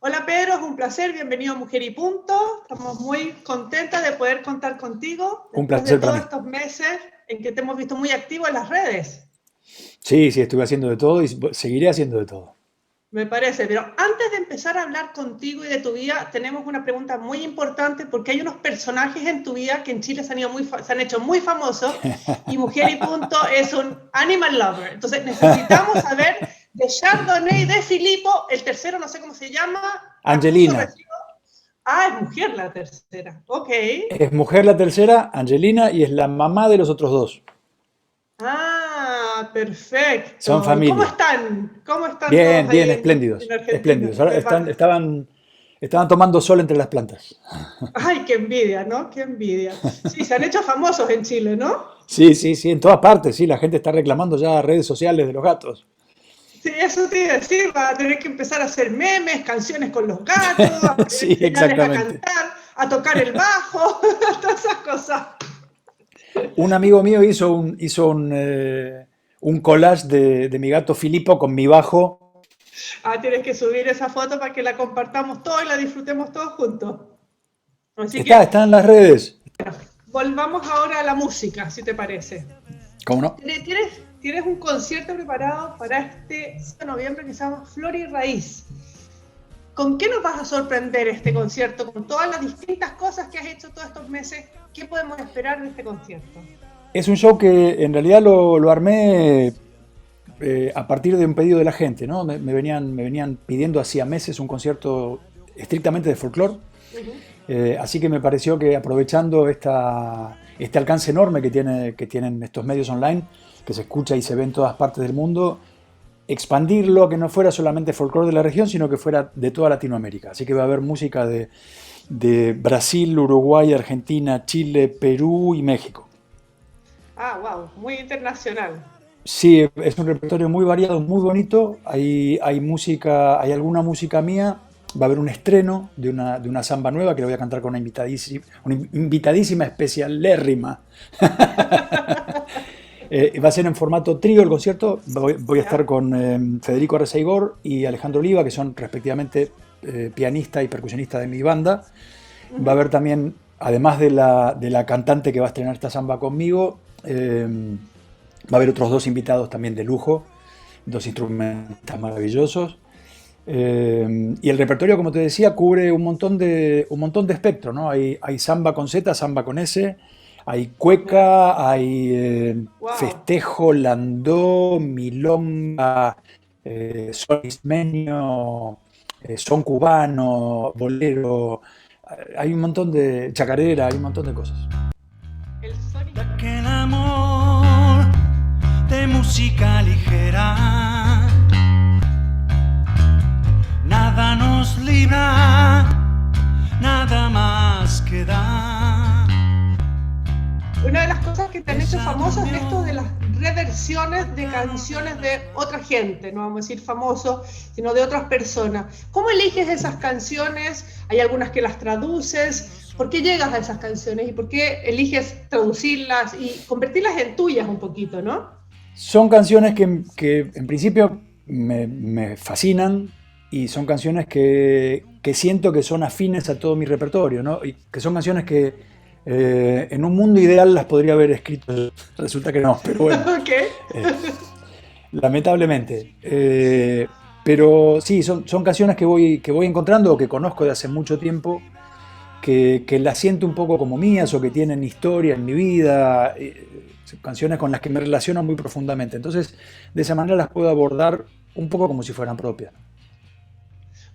Hola Pedro, es un placer, bienvenido a Mujer y Punto. Estamos muy contentas de poder contar contigo Un después de placer para todos mí. estos meses en que te hemos visto muy activo en las redes. Sí, sí, estuve haciendo de todo y seguiré haciendo de todo. Me parece, pero antes de empezar a hablar contigo y de tu vida, tenemos una pregunta muy importante porque hay unos personajes en tu vida que en Chile se han hecho muy famosos y Mujer y Punto es un animal lover. Entonces necesitamos saber de Chardonnay, de Filippo, el tercero no sé cómo se llama, acuso, Angelina. recibo. Ah, es mujer la tercera. Ok. Es mujer la tercera, Angelina, y es la mamá de los otros dos. Ah, Son perfecto. ¿Y cómo familia. están? ¿Cómo están todos Bien, ahí bien, en espléndidos, Argentina? espléndidos. Ahora estaban tomando sol entre las plantas. Ay, qué envidia, ¿no? Qué envidia. Sí, se han hecho famosos en Chile, ¿no? Sí, sí, sí, en todas partes, sí, la gente está reclamando ya redes sociales de los gatos. Sí, eso te iba a decir, va a tener que empezar a hacer memes, canciones con los gatos, a Sí, enseñarles a exactamente. cantar, a tocar el bajo, todas esas cosas. Un amigo mío hizo un collage de mi gato Filipo con mi bajo. Ah, tienes que subir esa foto para que la compartamos todos y la disfrutemos todos juntos. Así que Está en las redes. volvamos ahora a la música, si te parece. ¿Cómo no? Tienes un concierto preparado para este 5 de noviembre que se llama Flor y Raíz. ¿Con qué nos vas a sorprender este concierto? Con todas las distintas cosas que has hecho todos estos meses, ¿qué podemos esperar de este concierto? Es un show que en realidad lo armé a partir de un pedido de la gente, ¿no? Me venían pidiendo hacía meses un concierto estrictamente de folclore, Uh -huh. así que me pareció que aprovechando este alcance enorme que tienen estos medios online, que se escucha y se ve en todas partes del mundo, expandirlo a que no fuera solamente folclore de la región, sino que fuera de toda Latinoamérica. Así que va a haber música de Brasil, Uruguay, Argentina, Chile, Perú y México. Ah, wow, muy internacional. Sí, es un repertorio muy variado, muy bonito. Hay música, hay alguna música mía. Va a haber un estreno de una samba nueva que le voy a cantar con una invitadísima especialérrima. Va a ser en formato trío el concierto. Voy a estar ¿Ya? con Federico Arceigor y Alejandro Oliva, que son respectivamente pianista y percusionista de mi banda. Uh Va a -huh. haber también, además de la cantante que va a estrenar esta samba conmigo, va a haber otros dos invitados también de lujo, dos instrumentistas maravillosos. Y el repertorio, como te decía, cubre un montón de espectro, ¿no? Hay samba con Z, samba con S, hay ¿Ya? cueca, hay Wow. festejo, landó, milonga, son ismeño, son cubano, bolero, hay un montón de chacarera, hay un montón de cosas. El Sonic. Aquel amor de música ligera, nada nos libra, nada más queda. Una de las cosas que te han hecho Esa famoso es esto de unión las reversiones de otra canciones noche. de otra gente, no vamos a decir famosos, sino de otras personas. ¿Cómo eliges esas canciones? ¿Hay algunas que las traduces? ¿Por qué llegas a esas canciones y por qué eliges traducirlas y convertirlas en tuyas un poquito, no? Son canciones que en principio me fascinan y son canciones que siento que son afines a todo mi repertorio, ¿no? Y que son canciones que en un mundo ideal las podría haber escrito, resulta que no, pero bueno, Ok. eh, lamentablemente. Pero sí, son canciones que voy encontrando o que conozco de hace mucho tiempo, que las siento un poco como mías o que tienen historia en mi vida, canciones con las que me relaciono muy profundamente. Entonces, de esa manera las puedo abordar un poco como si fueran propias.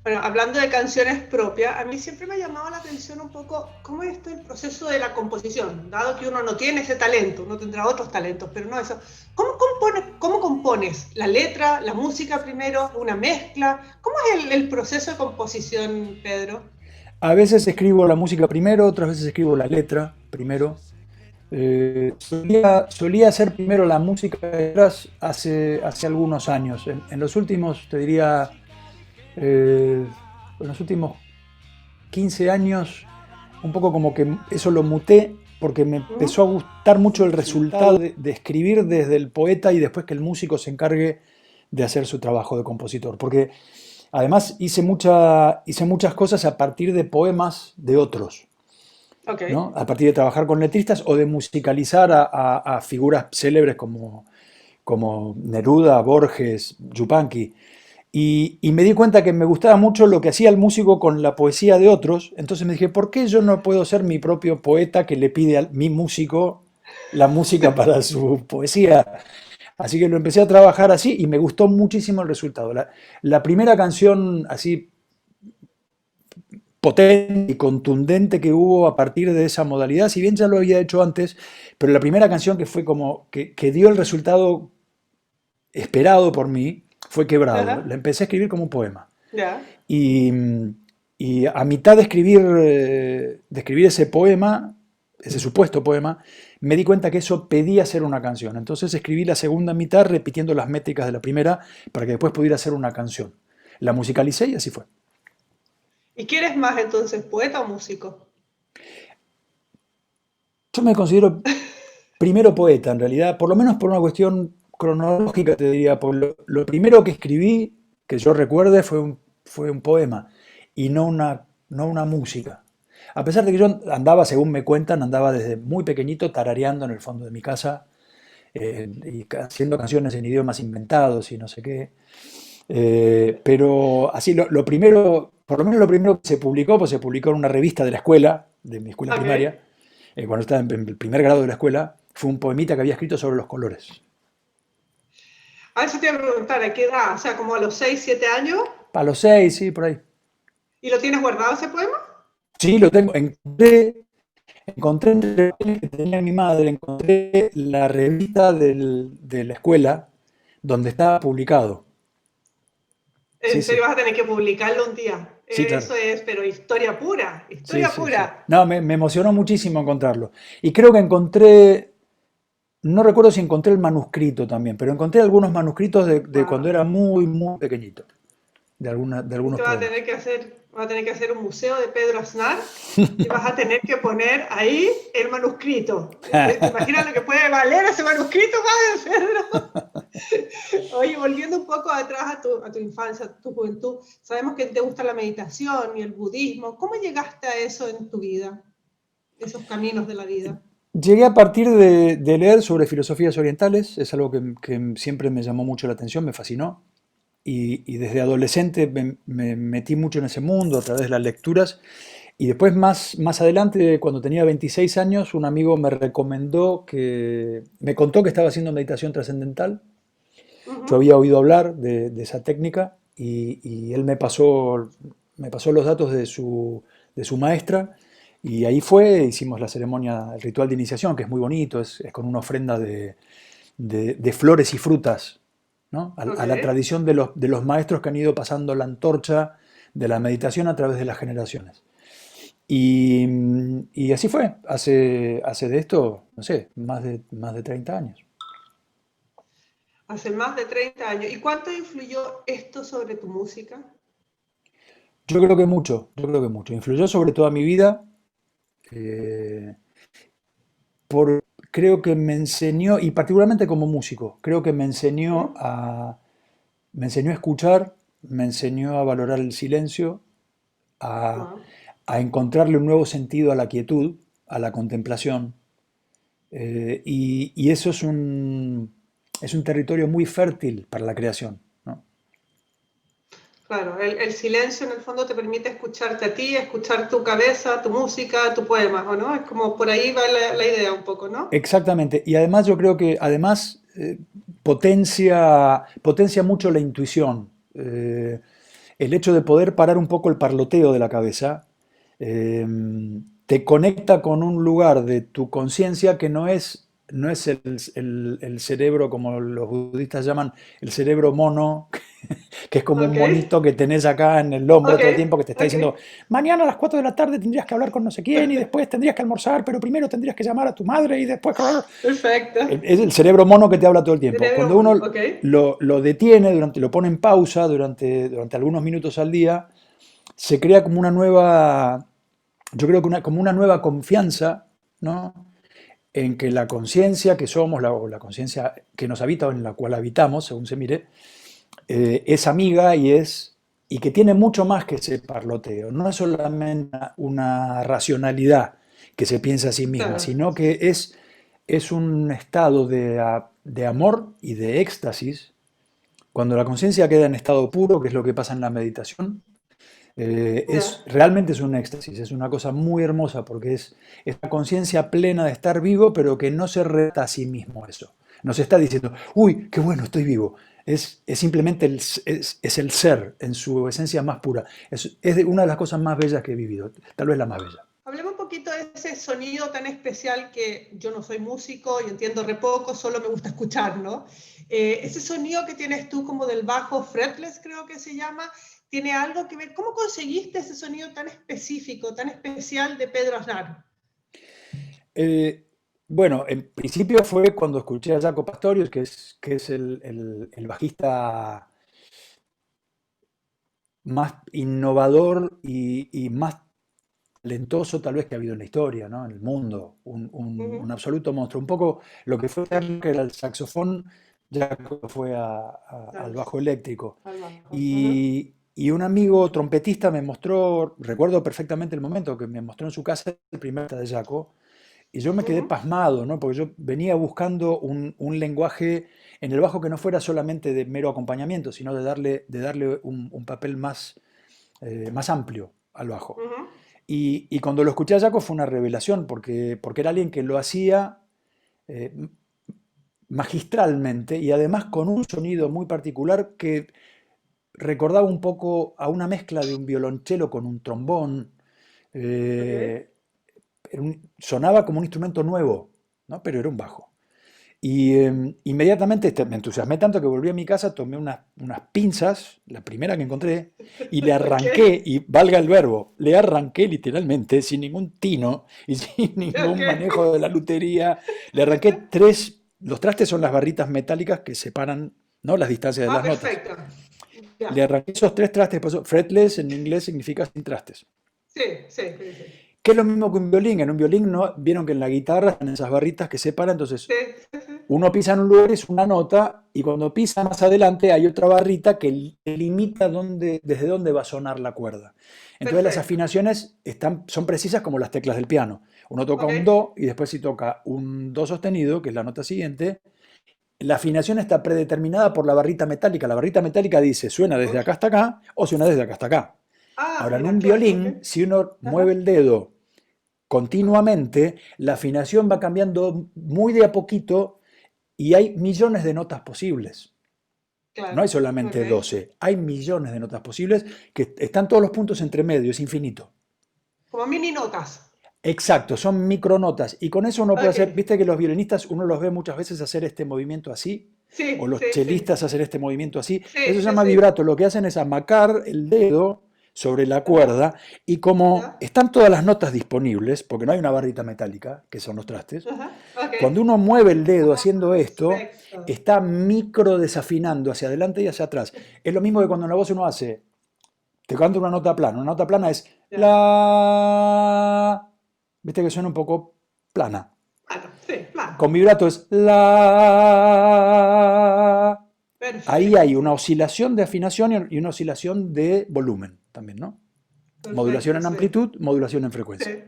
Bueno, hablando de canciones propias, a mí siempre me ha llamado la atención un poco cómo es esto el proceso de la composición, dado que uno no tiene ese talento, uno tendrá otros talentos, pero no eso. ¿Cómo compones la letra, la música primero, una mezcla? ¿Cómo es el proceso de composición, Pedro? A veces escribo la música primero, otras veces escribo la letra primero. Solía hacer primero la música detrás hace algunos años. En los últimos, te diría, en los últimos 15 años, un poco como que eso lo muté porque me ¿Mm? empezó a gustar mucho el resultado de escribir desde el poeta y después que el músico se encargue de hacer su trabajo de compositor. Porque Además, hice muchas cosas a partir de poemas de otros, Ok. ¿no? A partir de trabajar con letristas o de musicalizar a figuras célebres como Neruda, Borges, Yupanqui. Y me di cuenta que me gustaba mucho lo que hacía el músico con la poesía de otros. Entonces me dije, ¿por qué yo no puedo ser mi propio poeta que le pide a mi músico la música para su poesía? Así que lo empecé a trabajar así y me gustó muchísimo el resultado. La primera canción así potente y contundente que hubo a partir de esa modalidad, si bien ya lo había hecho antes, pero la primera canción que fue como que dio el resultado esperado por mí fue Quebrado. La Ajá. empecé a escribir como un poema. Ya. Y, y a mitad de escribir ese poema, ese supuesto poema, me di cuenta que eso pedía ser una canción. Entonces escribí la segunda mitad repitiendo las métricas de la primera para que después pudiera ser una canción. La musicalicé y así fue. ¿Y qué eres más entonces, poeta o músico? Yo me considero primero poeta, en realidad, por lo menos por una cuestión cronológica, te diría. Por lo primero que escribí, que yo recuerde, fue un poema y no una música. A pesar de que yo andaba, según me cuentan, andaba desde muy pequeñito tarareando en el fondo de mi casa y haciendo canciones en idiomas inventados y no sé qué. Pero así, lo primero, por lo menos lo primero que se publicó, pues se publicó en una revista de la escuela, de mi escuela Ok. primaria, cuando estaba en el primer grado de la escuela, fue un poemita que había escrito sobre los colores. A eso te iba a preguntar, ¿a qué edad? O sea, como a los 6, 7 años. Para los 6, sí, por ahí. ¿Y lo tienes guardado ese poema? Sí, lo tengo. Encontré entre los que tenía mi madre, encontré la revista de la escuela donde estaba publicado. Sí, En sí, serio vas a tener que publicarlo un día. sí, claro. Eso es, pero historia pura, Sí, historia sí, sí. pura. No, me emocionó muchísimo encontrarlo. Y creo que encontré, no recuerdo si encontré el manuscrito también, pero encontré algunos manuscritos de cuando Wow. era muy, muy pequeñito, de algunos Te vas a poemas. tener que hacer, vas a tener que hacer un museo de Pedro Aznar y vas a tener que poner ahí el manuscrito. ¿Te imaginas lo que puede valer ese manuscrito, padre Pedro? Oye, volviendo un poco atrás a tu infancia, a tu juventud, sabemos que te gusta la meditación y el budismo. ¿Cómo llegaste a eso en tu vida? Esos caminos de la vida. Llegué a partir de leer sobre filosofías orientales, es algo que siempre me llamó mucho la atención, me fascinó. Y desde adolescente me metí mucho en ese mundo a través de las lecturas. Y después, más adelante, cuando tenía 26 años, un amigo me contó que estaba haciendo meditación trascendental. Yo Ujú. había oído hablar de esa técnica y él me pasó los datos de su maestra. Y ahí hicimos la ceremonia, el ritual de iniciación, que es muy bonito, es con una ofrenda de flores y frutas, ¿no? Ok. A la tradición de los maestros que han ido pasando la antorcha de la meditación a través de las generaciones. Y, y así fue, hace de esto, no sé, más de 30 años. Hace más de 30 años. ¿Y cuánto influyó esto sobre tu música? Yo creo que mucho. Influyó sobre toda mi vida, eh, creo que me enseñó, y particularmente como músico, creo que ¿Mm? me enseñó a escuchar, me enseñó a valorar el silencio, a, Wow. a encontrarle un nuevo sentido a la quietud, a la contemplación. Y eso es un territorio muy fértil para la creación, ¿no? Claro, el silencio en el fondo te permite escucharte a ti, escuchar tu cabeza, tu música, tu poema, ¿o no? Es como por ahí va la idea un poco, ¿no? Exactamente. Y además yo creo que además potencia mucho la intuición. El hecho de poder parar un poco el parloteo de la cabeza eh, te conecta con un lugar de tu conciencia que no es el cerebro, como los budistas llaman, el cerebro mono, que es como un Ok, monito que tenés acá en el hombro ok, todo el tiempo que te está ok. diciendo, mañana a las 4 de la tarde tendrías que hablar con no sé quién y después tendrías que almorzar, pero primero tendrías que llamar a tu madre y después... Perfecto. Es el cerebro mono que te habla todo el tiempo. Cerebro Cuando mono, uno ok. lo detiene, lo pone en pausa durante algunos minutos al día, se crea como una nueva, yo creo que como una nueva confianza, ¿no? En que la conciencia que somos, o la conciencia que nos habita o en la cual habitamos, según se mire, es amiga y que tiene mucho más que ese parloteo. No es solamente una racionalidad que se piensa a sí misma, Claro. sino que es un estado de amor y de éxtasis. Cuando la conciencia queda en estado puro, que es lo que pasa en la meditación, Ya. realmente es un éxtasis, es una cosa muy hermosa porque es la conciencia plena de estar vivo, pero que no se reta a sí mismo eso. No se está diciendo, uy, qué bueno, estoy vivo. Es simplemente es el ser en su esencia más pura. Una de las cosas más bellas que he vivido, tal vez la más bella. Hablemos un poquito de ese sonido tan especial que yo no soy músico y entiendo re poco, solo me gusta escucharlo. Ese sonido que tienes tú como del bajo fretless, creo que se llama, ¿tiene algo que ver? ¿Cómo conseguiste ese sonido tan específico, tan especial de Pedro Aznar? Eh, bueno, en principio fue cuando escuché a Jaco Pastorius, que es el bajista más innovador y más talentoso tal vez que ha habido en la historia, ¿no? En el mundo, un absoluto monstruo. Un poco lo que fue que era el saxofón, ya fue al bajo eléctrico. Al bajo. Y un amigo trompetista me mostró, recuerdo perfectamente el momento, que me mostró en su casa el primer de Jaco, y yo me quedé pasmado, ¿no? Porque yo venía buscando un lenguaje en el bajo que no fuera solamente de mero acompañamiento, sino de darle un papel más amplio al bajo. Y cuando lo escuché a Jaco fue una revelación, porque era alguien que lo hacía eh, magistralmente y además con un sonido muy particular que recordaba un poco a una mezcla de un violonchelo con un trombón. Okay. eh, Sonaba como un instrumento nuevo, ¿no? Pero era un bajo. Y inmediatamente me entusiasmé tanto que volví a mi casa, tomé unas pinzas, la primera que encontré, y le arranqué, Okay. y valga el verbo, le arranqué literalmente, sin ningún tino y sin ningún Okay. manejo de la lutería, le arranqué los trastes son las barritas metálicas que separan, ¿no?, las distancias de Ah, las notas. perfecto. Le Ya. arranqué esos tres trastes, por eso fretless en inglés significa sin trastes. Sí, sí, sí, sí. Que es lo mismo que un violín. En un violín no, vieron que en la guitarra están esas barritas que separan, entonces Sí, sí, sí. uno pisa en un lugar es una nota y cuando pisa más adelante hay otra barrita que limita desde dónde va a sonar la cuerda. Entonces las Perfecto. afinaciones son precisas como las teclas del piano. Uno toca Ok. un do y después si toca un do sostenido, que es la nota siguiente, la afinación está predeterminada por la barrita metálica. La barrita metálica dice suena desde Ok. acá hasta acá o suena desde acá hasta acá. Ah, Ahora en mira, un claro, ok. violín, si uno mueve Ajá. el dedo continuamente, la afinación va cambiando muy de a poquito y hay millones de notas posibles. No hay Claro, solamente ok. 12, hay millones de notas posibles que están todos los puntos entre medio, es infinito. Como mini notas. Exacto, son micronotas. Y con eso uno puede Ok. hacer, viste que los violinistas uno los ve muchas veces hacer este movimiento así, o Sí, los sí, sí. chelistas hacer este movimiento así. Eso Sí, se sí, llama sí. vibrato. Lo que hacen es amacar el dedo sobre la Ajá. cuerda y como Ya. están todas las notas disponibles, porque no hay una barrita metálica, que son los trastes, Ajá. Ok. cuando uno mueve el dedo Ah, haciendo esto, perfecto. está micro desafinando hacia adelante y hacia atrás. Es lo mismo que cuando en la voz uno hace, te canta una nota plana. Una nota plana es Ya. la, viste que suena un poco plana. Claro, sí, claro. Con vibrato es la. Ahí hay una Perfecto. oscilación de afinación y una oscilación de volumen también, ¿no? Modulación Perfecto, en sí. amplitud, modulación en frecuencia. Sí,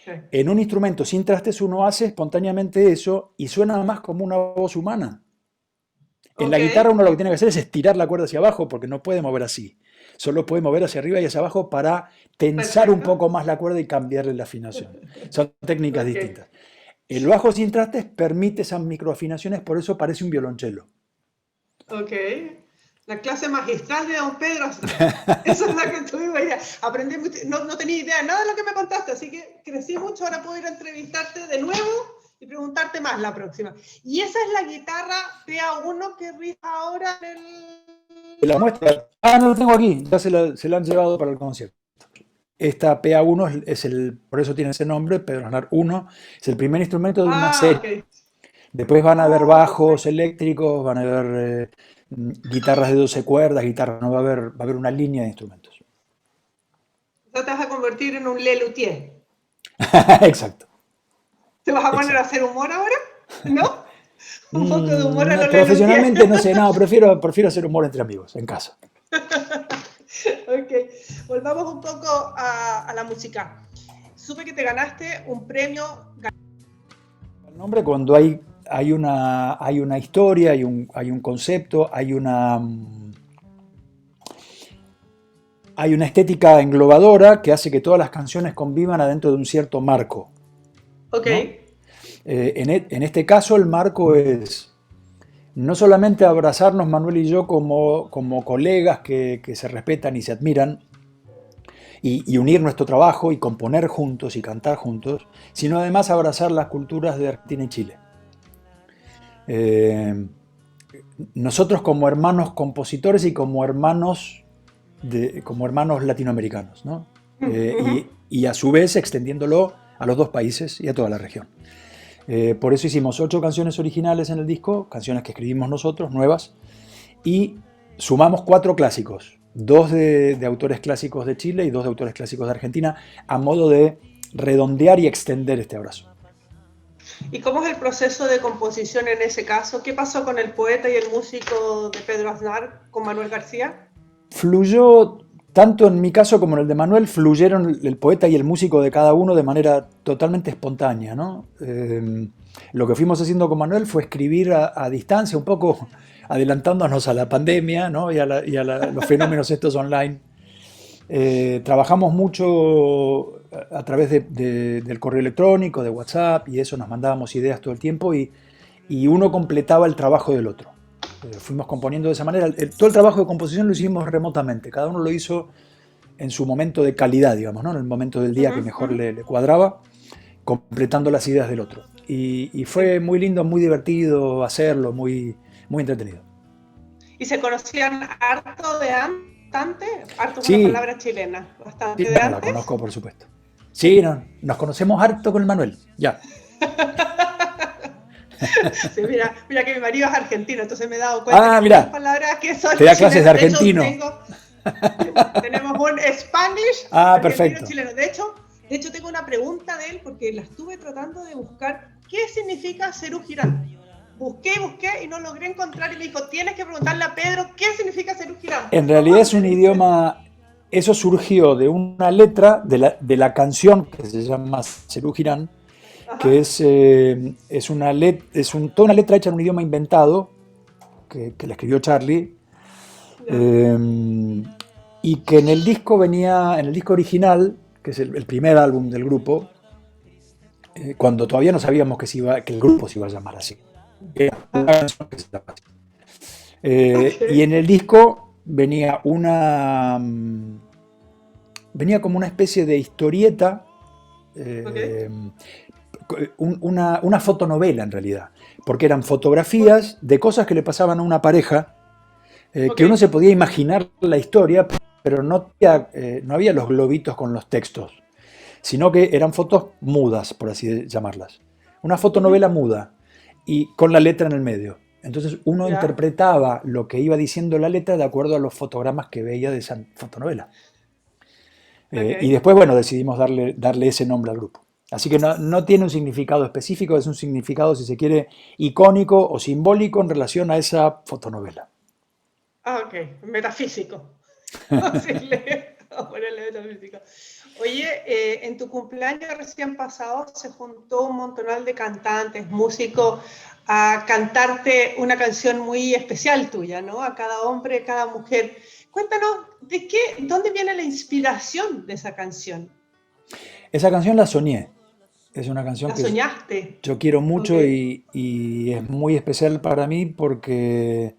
sí. En un instrumento sin trastes uno hace espontáneamente eso y suena más como una voz humana. En la Ok. guitarra uno lo que tiene que hacer es estirar la cuerda hacia abajo porque no puede mover así. Solo puede mover hacia arriba y hacia abajo para tensar un Perfecto. poco más la cuerda y cambiarle la afinación. Son técnicas Ok. distintas. El bajo sin trastes permite esas microafinaciones, por eso parece un violonchelo. Ok. La clase magistral de don Pedro Aznar. Esa es la que tuvimos ya. Aprendí mucho. No, no tenía idea de nada de lo que me contaste, así que crecí mucho. Ahora puedo ir a entrevistarte de nuevo y preguntarte más la próxima. Y esa es la guitarra PA1 que rija ahora en el... La muestra. Ah, no lo tengo aquí. Ya se la han llevado para el concierto. Esta PA1 por eso tiene ese nombre, Pedro Aznar 1, es el primer instrumento de una Ah, serie. ok. Después van a haber Oh, bajos perfecto. eléctricos, van a haber guitarras de 12 cuerdas, guitarras, no va a haber una línea de instrumentos. Entonces te vas a convertir en un lelutier. Exacto, ¿Te vas a poner a exacto. hacer humor ahora? ¿No? Un poco de humor a No, los lelutier. profesionalmente no sé, no, prefiero hacer humor entre amigos, en casa. Ok, volvamos un poco a la música. Supe que te ganaste un premio. El nombre cuando hay una historia, hay un concepto, hay una estética englobadora que hace que todas las canciones convivan adentro de un cierto marco. Ok. ¿No? En este caso el marco es no solamente abrazarnos Manuel y yo como colegas que se respetan y se admiran y unir nuestro trabajo y componer juntos y cantar juntos, sino además abrazar las culturas de Argentina y Chile. Nosotros como hermanos compositores y como hermanos latinoamericanos, ¿no? Y a su vez extendiéndolo a los dos países y a toda la región. Por eso hicimos 8 canciones originales en el disco, canciones que escribimos nosotros, nuevas, y sumamos 4 clásicos, 2 de autores clásicos de Chile y 2 de autores clásicos de Argentina, a modo de redondear y extender este abrazo. ¿Y cómo es el proceso de composición en ese caso? ¿Qué pasó con el poeta y el músico de Pedro Aznar, con Manuel García? Fluyó, tanto en mi caso como en el de Manuel, fluyeron el poeta y el músico de cada uno de manera totalmente espontánea, ¿no? Lo que fuimos haciendo con Manuel fue escribir a distancia, un poco adelantándonos a la pandemia, ¿no? y a los fenómenos estos online. Trabajamos mucho a través del correo electrónico, de WhatsApp, y eso, nos mandábamos ideas todo el tiempo y uno completaba el trabajo del otro. Fuimos componiendo de esa manera. Todo el trabajo de composición lo hicimos remotamente, cada uno lo hizo en su momento de calidad, digamos, ¿no? En el momento del día que mejor le cuadraba, completando las ideas del otro. Y fue muy lindo, muy divertido hacerlo, muy, muy entretenido. ¿Y se conocían harto de antes? Harto es Sí. una palabra chilena, bastante Sí, de bueno, antes. la conozco, por supuesto. Sí, nos conocemos harto con el Manuel, ya. Sí, mira que mi marido es argentino, entonces me he dado cuenta que mira. las palabras que son Te da clases de chilenas. argentino. Tenemos un Spanglish perfecto. chileno. De hecho, tengo una pregunta de él porque la estuve tratando de buscar. ¿Qué significa Serú Girán? Busqué y no logré encontrar y me dijo, tienes que preguntarle a Pedro qué significa Serú Girán. En realidad es un idioma, eso surgió de una letra de la canción que se llama Serú Girán, que es toda una letra hecha en un idioma inventado, que la escribió Charlie, y que en el disco original, que es el primer álbum del grupo, cuando todavía no sabíamos que el grupo se iba a llamar así. Era una canción que se llama así. Y en el disco venía como una especie de historieta, una fotonovela en realidad, porque eran fotografías de cosas que le pasaban a una pareja, que uno se podía imaginar la historia, pero no había los globitos con los textos, sino que eran fotos mudas, por así llamarlas. Una fotonovela muda y con la letra en el medio. Entonces uno interpretaba lo que iba diciendo la letra de acuerdo a los fotogramas que veía de esa fotonovela. Y después, bueno, decidimos darle ese nombre al grupo. Así que no tiene un significado específico, es un significado, si se quiere, icónico o simbólico en relación a esa fotonovela. Ok, metafísico. Vamos a ponerle metafísico. Oye, en tu cumpleaños recién pasado se juntó un montonal de cantantes, músicos, a cantarte una canción muy especial tuya, ¿no? A cada hombre, a cada mujer. Cuéntanos, ¿dónde viene la inspiración de esa canción? Esa canción la soñé. Es una canción que soñaste. Yo quiero mucho y es muy especial para mí porque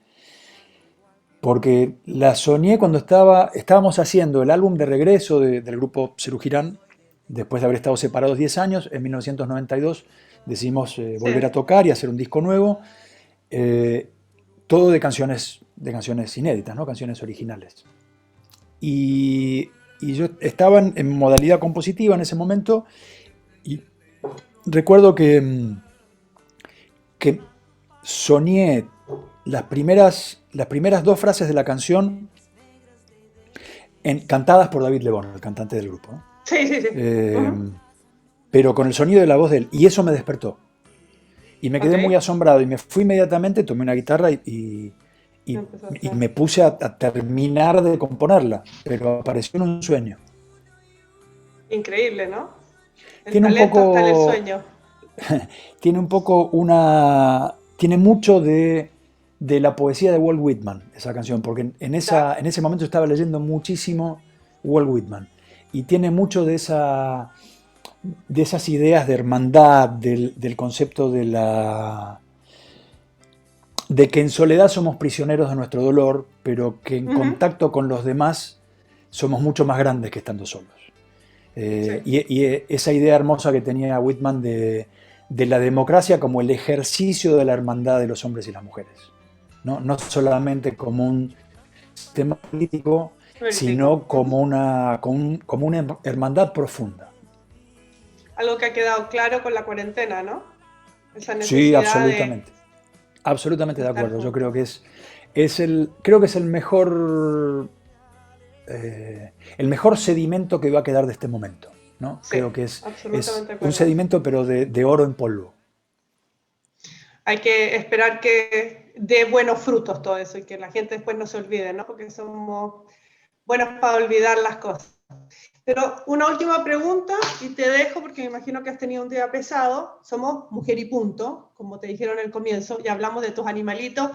la soñé cuando estábamos haciendo el álbum de regreso del grupo Serú Girán, después de haber estado separados 10 años. En 1992 decidimos volver a tocar y hacer un disco nuevo, todo de canciones inéditas, ¿no? Canciones originales. Y yo estaba en modalidad compositiva en ese momento y recuerdo que soñé las primeras 2 frases de la canción cantadas por David Lebón, el cantante del grupo, ¿no? Sí. Pero con el sonido de la voz de él, y eso me despertó. Y me quedé muy asombrado y me fui inmediatamente, tomé una guitarra y y, Empezó a y hacer. me puse a terminar de componerla, pero apareció en un sueño. Increíble, ¿no? El Tiene un talento está en el poco, sueño. tiene un poco tiene mucho de la poesía de Walt Whitman, esa canción, porque ¿Ya? en ese momento estaba leyendo muchísimo Walt Whitman y tiene mucho de esas ideas de hermandad, del concepto de que en soledad somos prisioneros de nuestro dolor, pero que en Ujú. contacto con los demás somos mucho más grandes que estando solos. Sí. Y esa idea hermosa que tenía Whitman de la democracia como el ejercicio de la hermandad de los hombres y las mujeres. No, no solamente como un sistema político, Político. sino Ujú. como una hermandad profunda. Algo que ha quedado claro con la cuarentena, ¿no? Esa Sí, necesidad absolutamente. Absolutamente de de estar acuerdo. Yo juntos. creo que es el mejor sedimento que va a quedar de este momento, ¿no? Sí, Creo que es absolutamente de un acuerdo. sedimento, pero de oro en polvo. Hay que esperar que dé buenos frutos todo eso y que la gente después no se olvide, ¿no? Porque somos buenos para olvidar las cosas. Pero una última pregunta y te dejo porque me imagino que has tenido un día pesado. Somos mujer y punto, como te dijeron al comienzo, y hablamos de tus animalitos.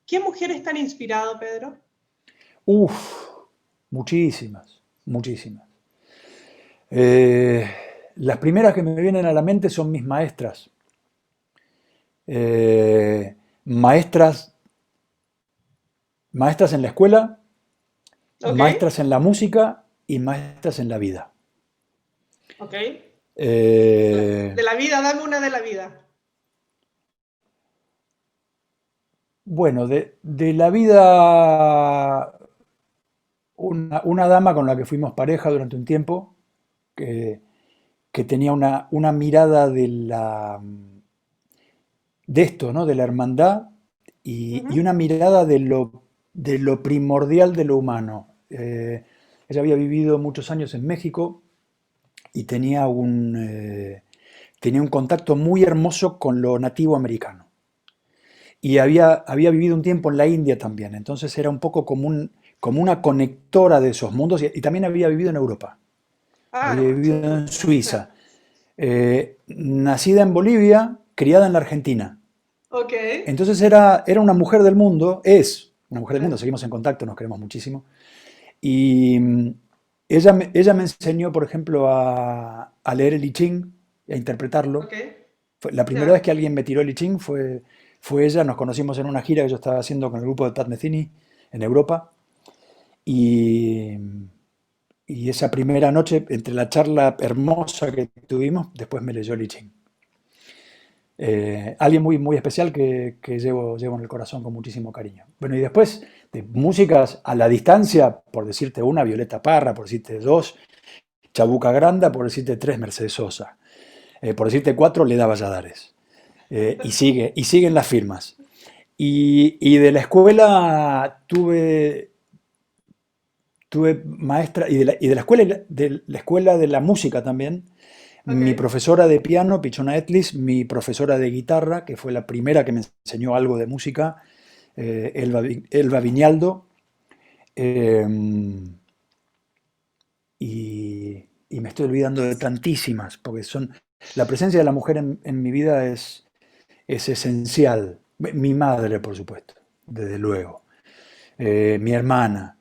¿Qué mujeres te han inspirado, Pedro? Uf, muchísimas, muchísimas. Eh, las primeras que me vienen a la mente son mis maestras. Eh, maestras, maestras en la escuela, ¿Ok? maestras en la música y maestras en la vida. ¿Ok? Eh, De la vida, dame una de la vida. bueno, de la vida, una dama con la que fuimos pareja durante un tiempo, que, que tenía una mirada de esto, ¿no? De la hermandad y Ujú. una mirada de lo primordial de lo humano. Ella había vivido muchos años en México y tenía un contacto muy hermoso con lo nativo americano. Y había vivido un tiempo en la India también, entonces era un poco como una conectora de esos mundos y también había vivido en Europa, había Ah, vivido en súper. Sí. Suiza, nacida en Bolivia, criada en la Argentina. Ok. Entonces era una mujer del mundo, es una mujer del Sí. mundo, seguimos en contacto, nos queremos muchísimo. Y ella me enseñó, por ejemplo, a leer el I Ching, a interpretarlo. Ok. La primera vez Ya. que alguien me tiró el I Ching fue ella, nos conocimos en una gira que yo estaba haciendo con el grupo de Pat Metheny en Europa. Y, y esa primera noche, entre la charla hermosa que tuvimos, después me leyó el I Ching. Alguien muy, muy especial que llevo en el corazón con muchísimo cariño. Bueno, y después de músicas a la distancia, por decirte una, Violeta Parra, por decirte dos, Chabuca Granda, por decirte tres, Mercedes Sosa, por decirte cuatro, Leda Valladares. Y siguen las firmas. Y de la escuela tuve maestra, y de la escuela de la música también, Ok. mi profesora de piano, Pichona Etlis, mi profesora de guitarra, que fue la primera que me enseñó algo de música, Elba Viñaldo, eh, y me estoy olvidando de tantísimas, porque la presencia de la mujer en mi vida es esencial. Mi madre, por supuesto, desde luego. Mi hermana.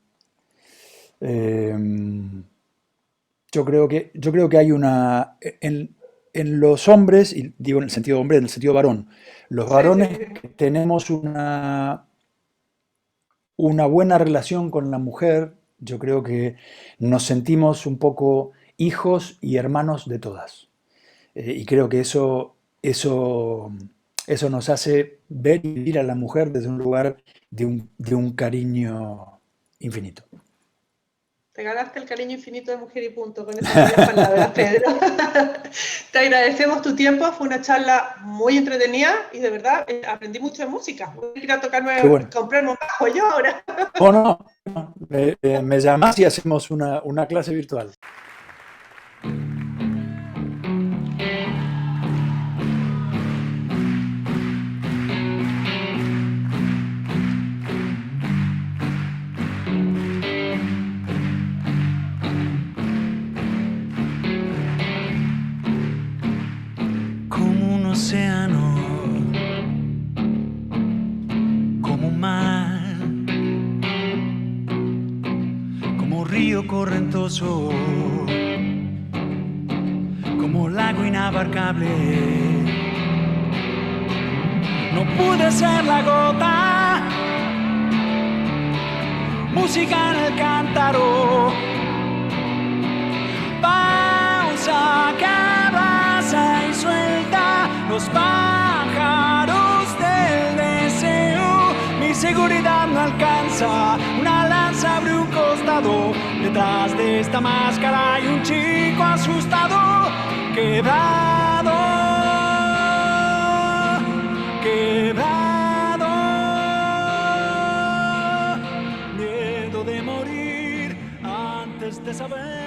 Eh, yo creo que hay en los hombres, y digo en el sentido hombre, en el sentido varón, los Sí, sí, varones sí. que tenemos una buena relación con la mujer, yo creo que nos sentimos un poco hijos y hermanos de todas. Y creo que eso nos hace ver y vivir a la mujer desde un lugar de un cariño infinito. Te ganaste el cariño infinito de Mujer y Punto con esas bellas palabras, Pedro. Te agradecemos tu tiempo, fue una charla muy entretenida y de verdad aprendí mucho de música. Voy a ir a Qué bueno. comprarme un bajo yo ahora. O no, no, me llamás y hacemos una clase virtual. océano, como un mar, como río correntoso, como lago inabarcable. No pude ser la gota, música en el cántaro, pausa que abraza y suelta los pájaros del deseo. Mi seguridad no alcanza, una lanza abre un costado. Detrás de esta máscara hay un chico asustado, quebrado, quebrado. Miedo de morir antes de saber